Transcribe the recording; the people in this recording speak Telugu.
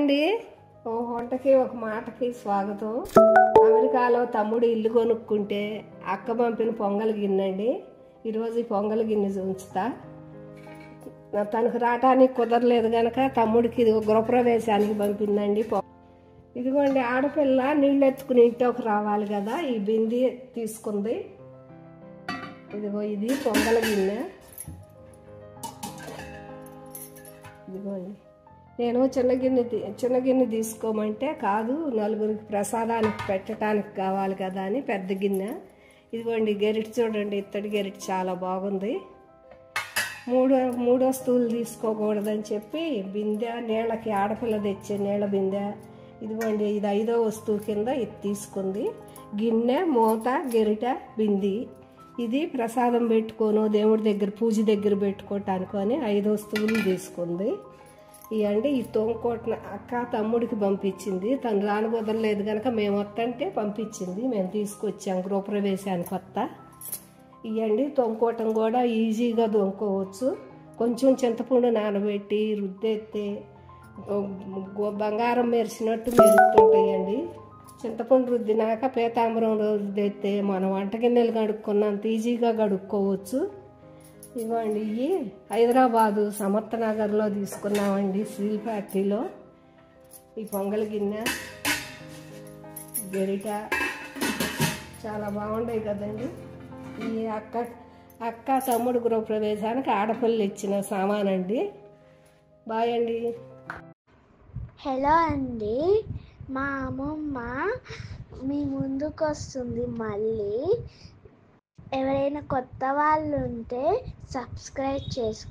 అండి, ఓ వంటకి ఒక మాటకి స్వాగతం. అమెరికాలో తమ్ముడు ఇల్లు కొనుక్కుంటే అక్క పంపిన పొంగల్ గిన్నెండి. ఈరోజు ఈ పొంగల్ గిన్నె ఉంచుతా. తనకు రావటానికి కుదరలేదు కనుక తమ్ముడికి ఇది గృహప్రవేశానికి పంపిందండి. ఇదిగోండి, ఆడపిల్ల నీళ్ళు ఎత్తుకుని ఇంట్లోకి రావాలి కదా, ఈ బింది తీసుకుంది. ఇదిగో ఇది పొంగల్ గిన్నె. ఇదిగోండి, నేను చిన్న గిన్నె తీసుకోమంటే కాదు, నలుగురికి ప్రసాదానికి పెట్టడానికి కావాలి కదా అని పెద్ద గిన్నె. ఇదిగోండి గెరిటి చూడండి, ఇత్తడి గెరిటి చాలా బాగుంది. మూడో స్టూల్ తీసుకోకూడదని చెప్పి బిందె, నీళ్ళకి ఆడపిల్ల తెచ్చే నీళ్ళ బిందె. ఇదిగోండి, ఇది 5వ వస్తువు కింద ఇది తీసుకుంది. గిన్నె, మూత, గెరిట, బింది. ఇది ప్రసాదం పెట్టుకోను, దేవుడి దగ్గర పూజ దగ్గర పెట్టుకోవటానికి అని 5 వస్తువులు తీసుకుంది. ఇవ్వండి, ఈ తోముకోట అక్క తమ్ముడికి పంపించింది. తను రాను కుదరలేదు కనుక మేము వస్తుంటే పంపించింది, మేము తీసుకొచ్చాం గృహప్రవేశానికి కొత్త. ఇవ్వండి, తోముకోవటం కూడా ఈజీగా తోముకోవచ్చు. కొంచెం చింతపండు నానబెట్టి రుద్దెత్తే బంగారం మెరిసినట్టు మెరుస్తుంటాయండి. చింతపండు రుద్దినాక పీతాంబరం రుద్దెత్తే మనం వంట గిన్నెలు కడుక్కున్నంత ఈజీగా కడుక్కోవచ్చు. ఇవ్వండి, ఇవి హైదరాబాదు సమర్థ నగర్లో తీసుకున్నామండి, స్టీల్ ఫ్యాక్టరీలో. ఈ పొంగల్ గిన్నె, గెరిట చాలా బాగుంటాయి కదండి. ఈ అక్క తమ్ముడు గృహప్రవేశానికి ఆడపిల్ల ఇచ్చిన సామానండి. బాయ్ అండి. హలో అండి, మా అమ్మమ్మ మీ ముందుకు వస్తుంది మళ్ళీ. ఎవరైనా కొత్త వాళ్ళు ఉంటే సబ్స్క్రైబ్ చేసుకోండి.